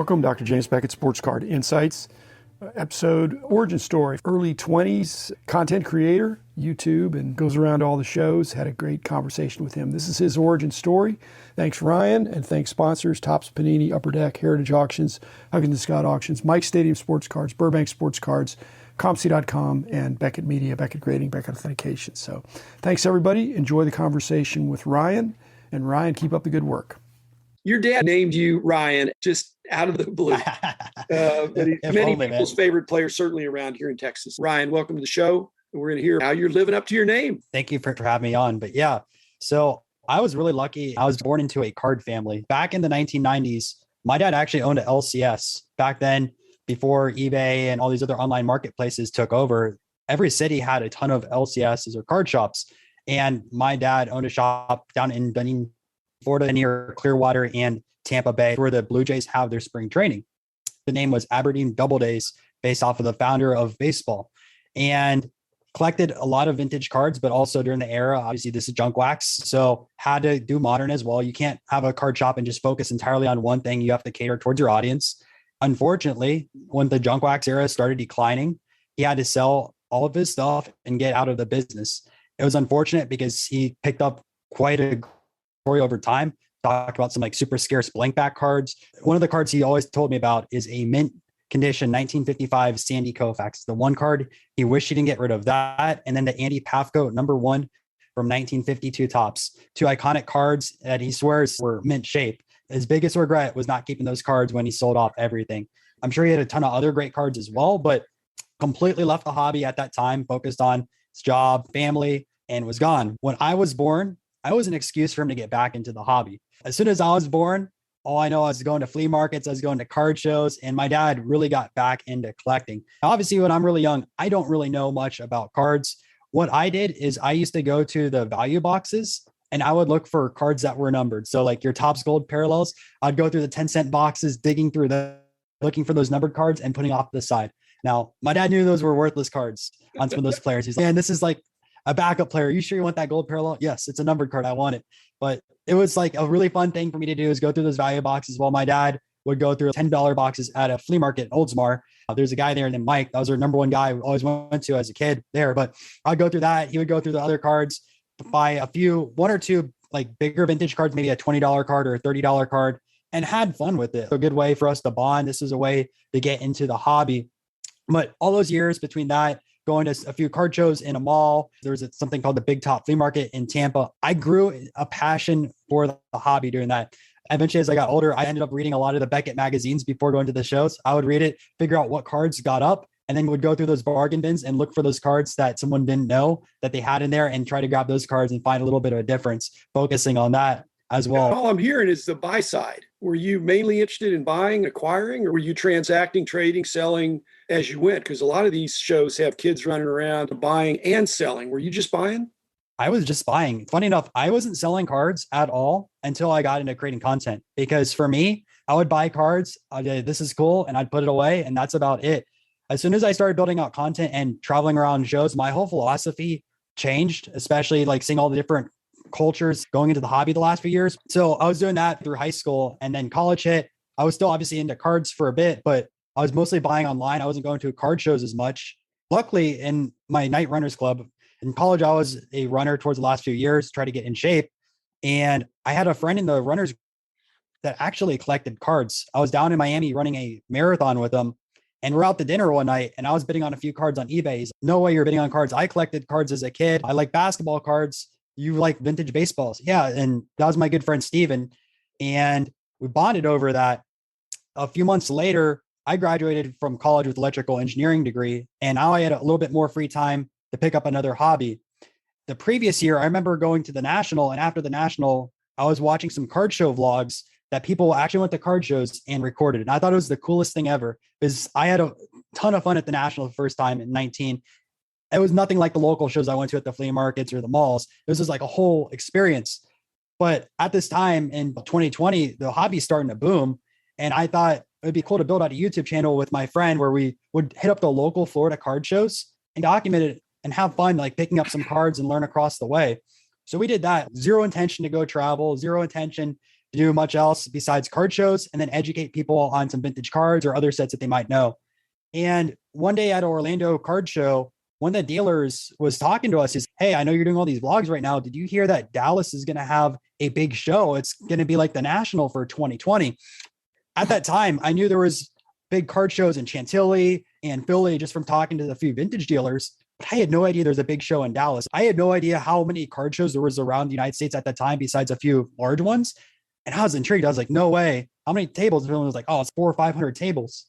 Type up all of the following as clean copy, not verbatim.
Welcome, Dr. James Beckett, Sports Card Insights. Episode origin story, early 20s content creator, YouTube, and goes around all the shows. Had a great conversation with him. This is his origin story. Thanks, Ryan, and thanks sponsors, Topps Panini, Upper Deck, Heritage Auctions, Huggins & Scott Auctions, Mike Stadium Sports Cards, Burbank Sports Cards, ComC.com, and Beckett Media, Beckett Grading, Beckett Authentication. So thanks, everybody. Enjoy the conversation with Ryan. And Ryan, keep up the good work. Your dad named you Ryan just out of the blue. But he's many people's favorite player, certainly around here in Texas. Ryan, welcome to the show. And we're going to hear how you're living up to your name. Thank you for having me on. But yeah, so I was really lucky. I was born into a card family. Back in the 1990s, my dad actually owned an LCS. Back then, before eBay and all these other online marketplaces took over, every city had a ton of LCSs or card shops. And my dad owned a shop down in Dunedin, Florida, near Clearwater and Tampa Bay, where the Blue Jays have their spring training. The name was Aberdeen Doubledays, based off of the founder of baseball, and collected a lot of vintage cards, but also during the era, obviously this is junk wax. So had to do modern as well. You can't have a card shop and just focus entirely on one thing. You have to cater towards your audience. Unfortunately, when the junk wax era started declining, he had to sell all of his stuff and get out of the business. It was unfortunate because he picked up quite a story over time. Talked about some like super scarce blank back cards. One of the cards he always told me about is a mint condition 1955 Sandy Koufax. The one card he wished he didn't get rid of that. And then the Andy Pafko #1 from 1952 Topps. Two iconic cards that he swears were mint shape. His biggest regret was not keeping those cards when he sold off everything. I'm sure he had a ton of other great cards as well, but completely left the hobby at that time, focused on his job, family, and was gone. When I was born, I was an excuse for him to get back into the hobby. As soon as I was born, all I know, I was going to flea markets, I was going to card shows, and my dad really got back into collecting. Obviously, when I'm really young, I don't really know much about cards. What I did is I used to go to the value boxes and I would look for cards that were numbered. So like your Topps Gold parallels, I'd go through the 10-cent boxes, digging through looking for those numbered cards and putting off to the side. Now, my dad knew those were worthless cards on some of those players. He's like, man, this is like a backup player. You sure you want that gold parallel? Yes, it's a numbered card. I want it. But it was like a really fun thing for me to do is go through those value boxes while my dad would go through $10 boxes at a flea market in Oldsmar. There's a guy there named Mike. That was our #1 guy we always went to as a kid there. But I'd go through that. He would go through the other cards, buy one or two like bigger vintage cards, maybe a $20 card or a $30 card, and had fun with it. A good way for us to bond. This is a way to get into the hobby. But all those years between that, going to a few card shows in a mall. There was something called the Big Top Flea Market in Tampa. I grew a passion for the hobby during that. Eventually, as I got older, I ended up reading a lot of the Beckett magazines before going to the shows. I would read it, figure out what cards got up, and then would go through those bargain bins and look for those cards that someone didn't know that they had in there and try to grab those cards and find a little bit of a difference, focusing on that as well. All I'm hearing is the buy side. Were you mainly interested in buying, acquiring, or were you transacting, trading, selling as you went? Because a lot of these shows have kids running around buying and selling. Were you just buying? I was just buying. Funny enough, I wasn't selling cards at all until I got into creating content. Because for me, I would buy cards. This is cool. And I'd put it away. And that's about it. As soon as I started building out content and traveling around shows, my whole philosophy changed, especially like seeing all the different cultures going into the hobby the last few years. So I was doing that through high school, and then college hit. I was still obviously into cards for a bit, but I was mostly buying online. I wasn't going to card shows as much. Luckily, in my night runners club in college, I was a runner towards the last few years, try to get in shape. And I had a friend in the runners that actually collected cards. I was down in Miami running a marathon with him, and we're out to dinner one night, and I was bidding on a few cards on eBay. He's, no way you're bidding on cards. I collected cards as a kid. I like basketball cards. You like vintage baseballs. Yeah. And that was my good friend, Steven. And we bonded over that. A few months later, I graduated from college with electrical engineering degree. And now I had a little bit more free time to pick up another hobby. The previous year, I remember going to the National, and after the National, I was watching some card show vlogs that people actually went to card shows and recorded. And I thought it was the coolest thing ever because I had a ton of fun at the National the first time in 19. It was nothing like the local shows I went to at the flea markets or the malls. It was just like a whole experience. But at this time in 2020, the hobby's starting to boom. And I thought it'd be cool to build out a YouTube channel with my friend where we would hit up the local Florida card shows and document it and have fun, like picking up some cards and learn across the way. So we did that. Zero intention to go travel, zero intention to do much else besides card shows and then educate people on some vintage cards or other sets that they might know. And one day at Orlando card show, one of the dealers was talking to us. He's, hey, I know you're doing all these vlogs right now. Did you hear that Dallas is going to have a big show? It's going to be like the National for 2020. At that time, I knew there was big card shows in Chantilly and Philly just from talking to a few vintage dealers. But I had no idea there's a big show in Dallas. I had no idea how many card shows there was around the United States at that time, besides a few large ones. And I was intrigued. I was like, no way. How many tables? And was like, oh, it's 400 or 500 tables.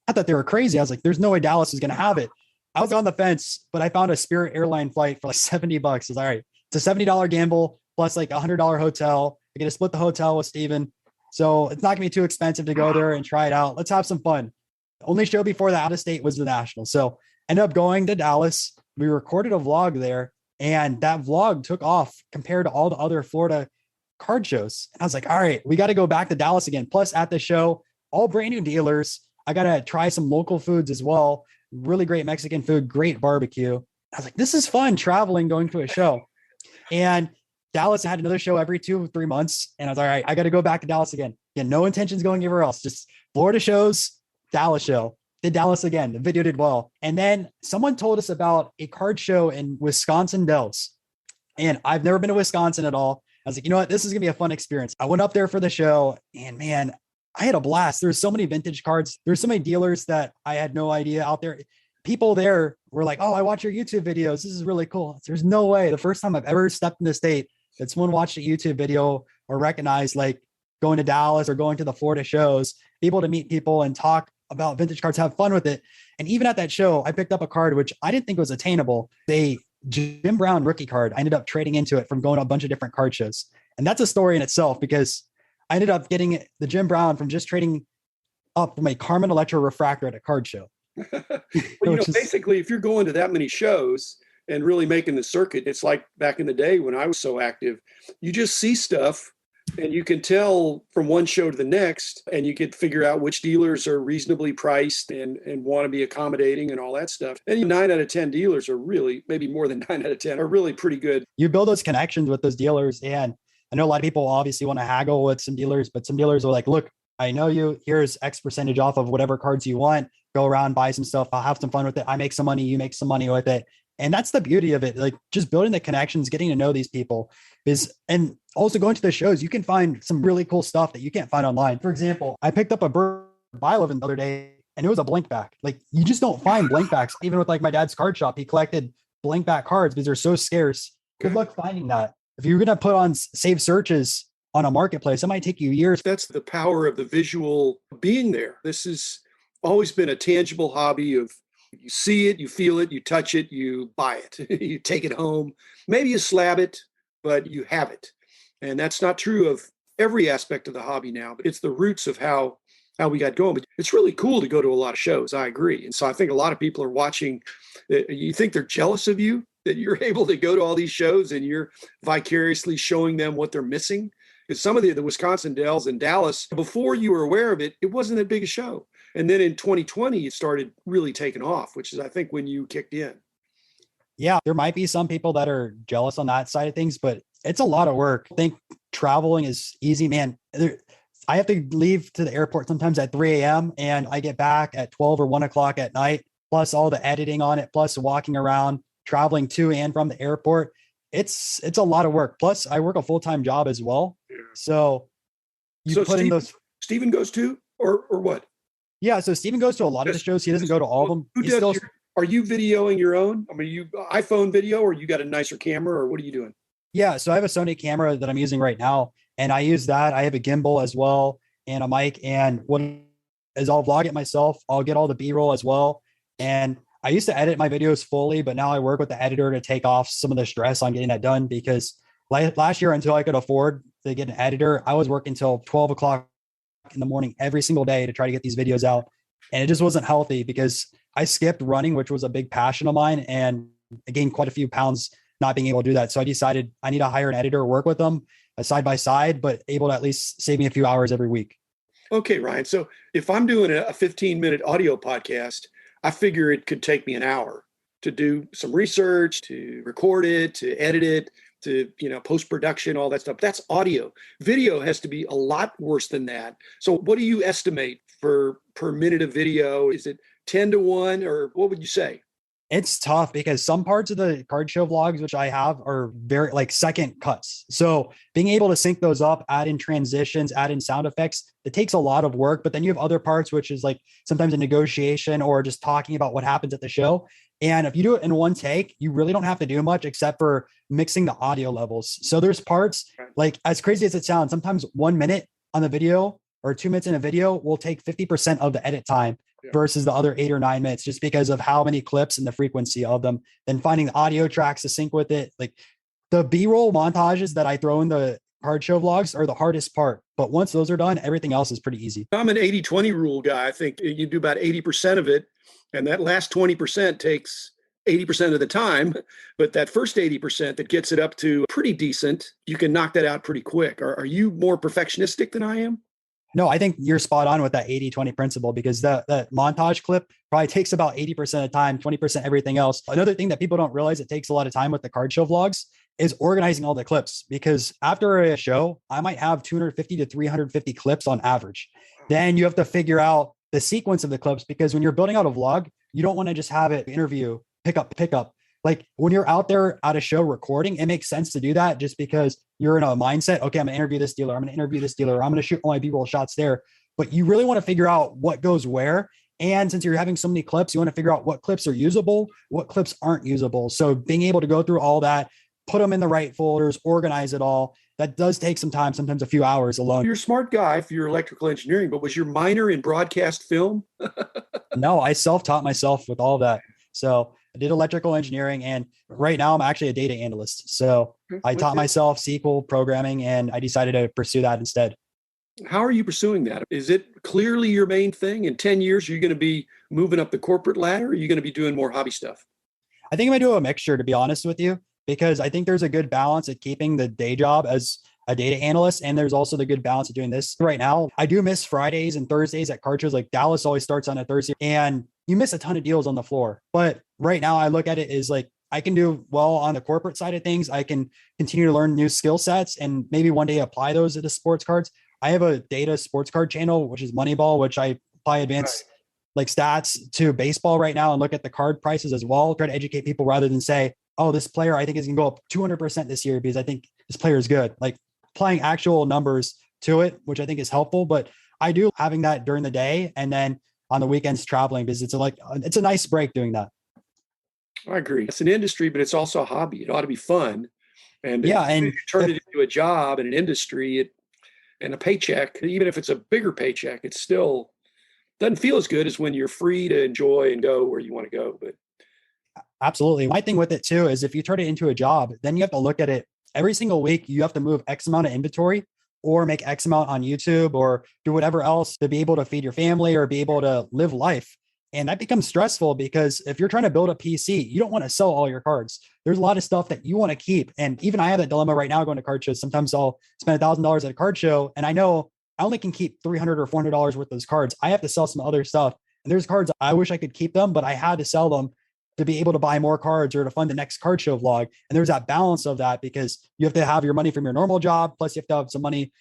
I thought they were crazy. I was like, there's no way Dallas is going to have it. I was on the fence, but I found a Spirit airline flight for like $70. I was like, all right, it's a $70 gamble plus like $100 hotel. I get to split the hotel with Steven. So it's not gonna be too expensive to go there and try it out. Let's have some fun. The only show before the out of state was the National. So ended up going to Dallas. We recorded a vlog there, and that vlog took off compared to all the other Florida card shows. And I was like, all right, we got to go back to Dallas again. Plus at the show, all brand new dealers. I got to try some local foods as well. Really great Mexican food, great barbecue. I was like, this is fun traveling, going to a show. And Dallas had another show every 2 or 3 months. And I was like, all right, I got to go back to Dallas again. Yeah, no intentions going anywhere else. Just Florida shows, Dallas show. Did Dallas again. The video did well. And then someone told us about a card show in Wisconsin Dells. And I've never been to Wisconsin at all. I was like, you know what? This is going to be a fun experience. I went up there for the show, and man, I had a blast. There's so many vintage cards. There's so many dealers that I had no idea out there. People there were like, oh, I watch your YouTube videos. This is really cool. There's no way. The first time I've ever stepped in the state that someone watched a YouTube video or recognized like going to Dallas or going to the Florida shows, be able to meet people and talk about vintage cards, have fun with it. And even at that show, I picked up a card, which I didn't think was attainable. A Jim Brown rookie card. I ended up trading into it from going to a bunch of different card shows. And that's a story in itself, because I ended up getting the Jim Brown from just trading up from a Carmen Electra refractor at a card show. Well, basically, if you're going to that many shows and really making the circuit, it's like back in the day when I was so active, you just see stuff and you can tell from one show to the next, and you can figure out which dealers are reasonably priced and want to be accommodating and all that stuff. And 9 out of 10 dealers are really, maybe more than 9 out of 10 are really pretty good. You build those connections with those dealers. And I know a lot of people obviously want to haggle with some dealers, but some dealers are like, look, I know you, here's X percentage off of whatever cards you want. Go around, buy some stuff. I'll have some fun with it. I make some money. You make some money with it. And that's the beauty of it. Like just building the connections, getting to know these people and also going to the shows, you can find some really cool stuff that you can't find online. For example, I picked up a Bird Byleven the other day, and it was a blank back. Like you just don't find blank backs. Even with like my dad's card shop, he collected blank back cards because they're so scarce. Good luck finding that. If you're going to put on save searches on a marketplace, it might take you years. That's the power of the visual being there. This has always been a tangible hobby of you see it, you feel it, you touch it, you buy it, you take it home. Maybe you slab it, but you have it. And that's not true of every aspect of the hobby now, but it's the roots of how we got going. But it's really cool to go to a lot of shows. I agree. And so I think a lot of people are watching. You think they're jealous of you that you're able to go to all these shows and you're vicariously showing them what they're missing. Because some of the Wisconsin Dells and Dallas, before you were aware of it, it wasn't that big a show. And then in 2020, it started really taking off, which is, I think, when you kicked in. Yeah, there might be some people that are jealous on that side of things, but it's a lot of work. I think traveling is easy, man. I have to leave to the airport sometimes at 3 a.m. and I get back at 12 or 1 o'clock at night, plus all the editing on it, plus walking around, traveling to and from the airport. It's a lot of work. Plus I work a full-time job as well. Yeah. So you put in those. Steven goes to, or what? Yeah. So Steven goes to a lot of the shows. He doesn't go to all of them. Are you videoing your own? I mean, you iPhone video, or you got a nicer camera, or what are you doing? Yeah. So I have a Sony camera that I'm using right now, and I use that. I have a gimbal as well and a mic. And what is, I'll vlog it myself. I'll get all the B-roll as well. And I used to edit my videos fully, but now I work with the editor to take off some of the stress on getting that done, because last year, until I could afford to get an editor, I was working till 12 o'clock in the morning every single day to try to get these videos out. And it just wasn't healthy, because I skipped running, which was a big passion of mine. And I gained quite a few pounds not being able to do that. So I decided I need to hire an editor, work with them side by side, but able to at least save me a few hours every week. Okay, Ryan. So if I'm doing a 15-minute audio podcast, I figure it could take me an hour to do some research, to record it, to edit it, to, post-production, all that stuff. That's audio. Video has to be a lot worse than that. So what do you estimate for per minute of video? Is it 10 to 1, or what would you say? It's tough because some parts of the card show vlogs, which I have, are very like second cuts. So being able to sync those up, add in transitions, add in sound effects, it takes a lot of work. But then you have other parts, which is like sometimes a negotiation or just talking about what happens at the show. And if you do it in one take, you really don't have to do much except for mixing the audio levels. So there's parts, like, as crazy as it sounds, sometimes 1 minute on the video or 2 minutes in a video will take 50% of the edit time versus the other 8 or 9 minutes, just because of how many clips and the frequency of them. Then finding the audio tracks to sync with it. Like, the B-roll montages that I throw in the card show vlogs are the hardest part. But once those are done, everything else is pretty easy. I'm an 80-20 rule guy. I think you do about 80% of it, and that last 20% takes 80% of the time. But that first 80% that gets it up to pretty decent, you can knock that out pretty quick. Are you more perfectionistic than I am? No, I think you're spot on with that 80-20 principle, because that montage clip probably takes about 80% of the time, 20% everything else. Another thing that people don't realize it takes a lot of time with the card show vlogs is organizing all the clips, because after a show, I might have 250 to 350 clips on average. Then you have to figure out the sequence of the clips, because when you're building out a vlog, you don't want to just have it interview, pick up. Like, when you're out there at a show recording, it makes sense to do that just because you're in a mindset. Okay, I'm going to interview this dealer. I'm going to interview this dealer. I'm going to shoot all my B-roll shots there. But you really want to figure out what goes where. And since you're having so many clips, you want to figure out what clips are usable, what clips aren't usable. So being able to go through all that, put them in the right folders, organize it all, that does take some time, sometimes a few hours alone. You're a smart guy for your electrical engineering, but was your minor in broadcast film? No, I self-taught myself with all that. So I did electrical engineering, and right now I'm actually a data analyst. So I taught myself SQL programming, and I decided to pursue that instead. How are you pursuing that? Is it clearly your main thing? In 10 years, you're going to be moving up the corporate ladder, or are you going to be doing more hobby stuff? I think I'm going to do a mixture, to be honest with you, because I think there's a good balance of keeping the day job as a data analyst. And there's also the good balance of doing this right now. I do miss Fridays and Thursdays at card shows. Like, Dallas always starts on a Thursday, and you miss a ton of deals on the floor. But right now I look at it as like, I can do well on the corporate side of things. I can continue to learn new skill sets and maybe one day apply those to the sports cards. I have a data sports card channel, which is Moneyball, which I apply advanced like stats to baseball right now and look at the card prices as well. Try to educate people rather than say, oh, this player I think is going to go up 200% this year because I think this player is good. Like, applying actual numbers to it, which I think is helpful. But I do having that during the day and then on the weekends traveling, because it's a nice break doing that. I agree. It's an industry, but it's also a hobby. It ought to be fun. And yeah, and if you turn it into a job and an industry, and a paycheck, even if it's a bigger paycheck, it still doesn't feel as good as when you're free to enjoy and go where you want to go. But absolutely. My thing with it too is if you turn it into a job, then you have to look at it every single week. You have to move X amount of inventory or make X amount on YouTube or do whatever else to be able to feed your family or be able to live life. And that becomes stressful, because if you're trying to build a PC, you don't want to sell all your cards. There's a lot of stuff that you want to keep. And even I have that dilemma right now going to card shows. Sometimes I'll spend $1,000 at a card show and I know I only can keep $300 or $400 worth of those cards. I have to sell some other stuff. And there's cards I wish I could keep them, but I had to sell them to be able to buy more cards or to fund the next card show vlog. And there's that balance of that, because you have to have your money from your normal job, plus you have to have some money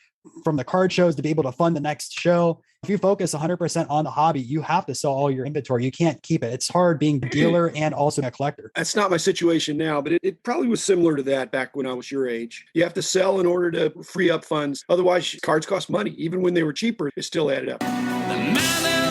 from the card shows to be able to fund the next show. If you focus 100% on the hobby, you have to sell all your inventory. You can't keep it. It's hard being a dealer and also a collector. That's not my situation now, but it probably was similar to that back when I was your age. You have to sell in order to free up funds. Otherwise, cards cost money. Even when they were cheaper, it still added up.